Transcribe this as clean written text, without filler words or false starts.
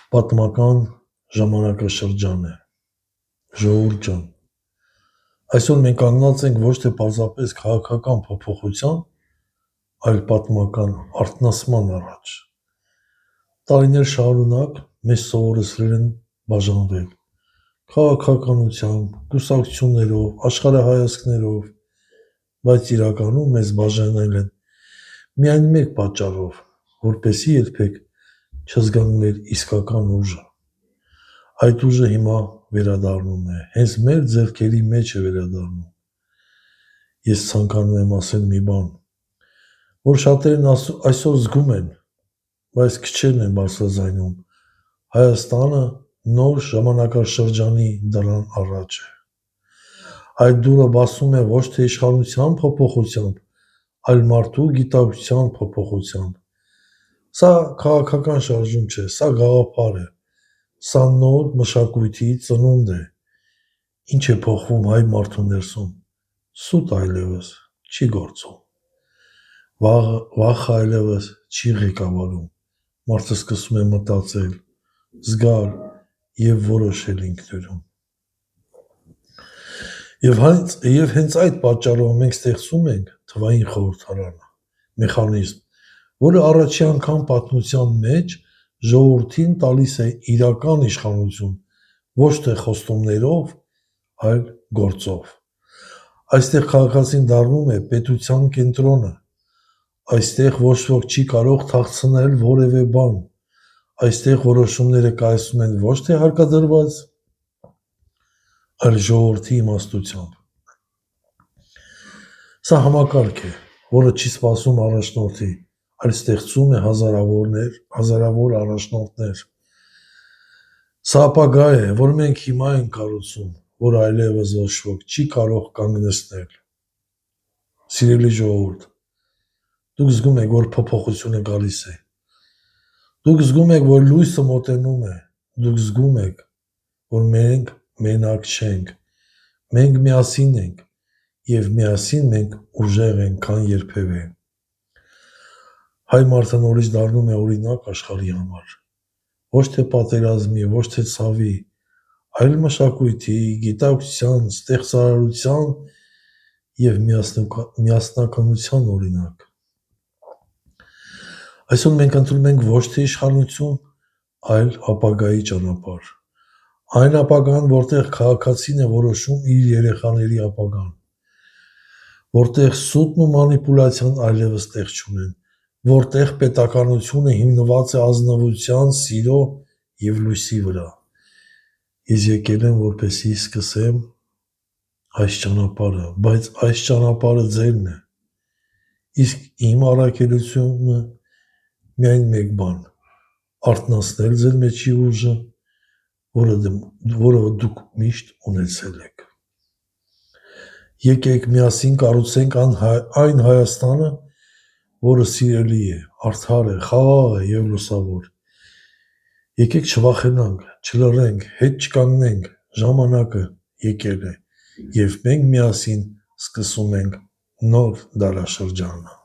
Պատմական ժամանակաշրջան է, ժողովուրդ ջան, այսօր մենք կանգնած ենք ոչ թե պարզապես քաղաքական փոփոխության, այլ պատմական արթնացման առաջ։ Տարիներ շարունակ մեզ սովորեցրել են բաժանվել քաղաքականությամբ, կուսակցություններով, աշխարհայացքներով, բայց իրականում մեզ բաժանել են միայն մեկ պատճառով, որպեսզի երբեք չզգանք մեր իսկական ուժը։ Այդ ուժը հիմա վերադառնում է, հենց մեր ձեռքերի մեջ է վերադառնում։ Ես ցանկանում եմ ասել մի բան, որ շատերն այսօր զգում են, բայց քչերն են բարձրաձայնում. Հայաստանը նոր ժամանակաշրջանի դռան առաջ է։ Այդ դուռը բացվում է ոչ թե իշխանության փոփոխությամբ, այլ մարդու գիտակցության փոփոխությամբ։ Սա քաղաքական շարժում չէ, սա գաղափար է, սա նոր մշակույթի ծնունդ է։ Ինչ է փոխվում հայ մարդու ներսում։ Սուտ այլևս չի գործում։ Վախը այլևս չի ղեկավարում։ Մարդը սկսում է մտածել, զգալ և որոշել ինքնուրույն։ Եվ հենց այդ պատճառով մենք ստեղծում ենք թվային խորհրդարանը, մեխանիզմ, որը առաջին անգամ պատմության մեջ ժողովրդին տալիս է իրական իշխանություն, ոչ թե խոստումներով, այլ գործով։ Այստեղ քաղաքացին դառնում է պետության կենտրոնը, այստեղ ոչ ոք չի կարող թաքցնել որևէ բան, այստեղ որոշումները կայացվում են ոչ թե հարկադրված, այլ ժողովրդի իմաստությամբ։ Սա համակարգ է, որը չի սպասում առաջնորդի, այլ ստեղծում է հազարավոր առաջնորդներ։ Սա ապագա է, որ մենք հիմա ենք կառուցում, որ այլևս ոչ ոք չի կարող կանգնեցնել։ Սիրելի ժողովուրդ, դուք զգում եք, որ փոփոխությունը գալիս է։ Դուք զգում եք, որ լույսը մոտենում է։ Դուք զգում եք, որ մենք մենակ չենք։ Մենք միասին ենք, և միասին մենք ուժեղ ենք, քան երբևէ։ Հայ մարդը նորից դառնում է օրինակ աշխարհի համար։ Ոչ թե պատերազմի, ոչ թե ցավի, այլ մշակույթի, գիտակցության, ստեղծարարության և միասնականության օրինակ։ Այսօր մենք ընտրում ենք ոչ թե իշխանություն, այլ ապագայի ճանապարհ։ Այն ապագան, որտեղ քաղաքացին է որոշում իր երեխաների ապագան, որտեղ սուտն ու մանիպուլյացիան այլևս տեղ չունեն, որտեղ պետականությունը հիմնված է ազնվության, սիրո և լույսի վրա։ Ես եկել եմ, որպեսզի սկսեմ այս ճանապարհը, բայց այս ճանապարհը ձերն է։ Իսկ իմ առաքելությունը միայն մեկ բան՝ արթնացնել ձեր մեջի ուժը, որը դուք միշտ ունեցել եք։ Եկեք միասին կառուցենք այն Հայաստանը, որը սիրելի է, արդար է, խաղաղ է և լուսավոր։ Եկեք չվախենանք, չլռենք, հետ չկանգնենք, ժամանակը եկել է, և մենք միասին սկսում ենք նոր դարաշրջանը։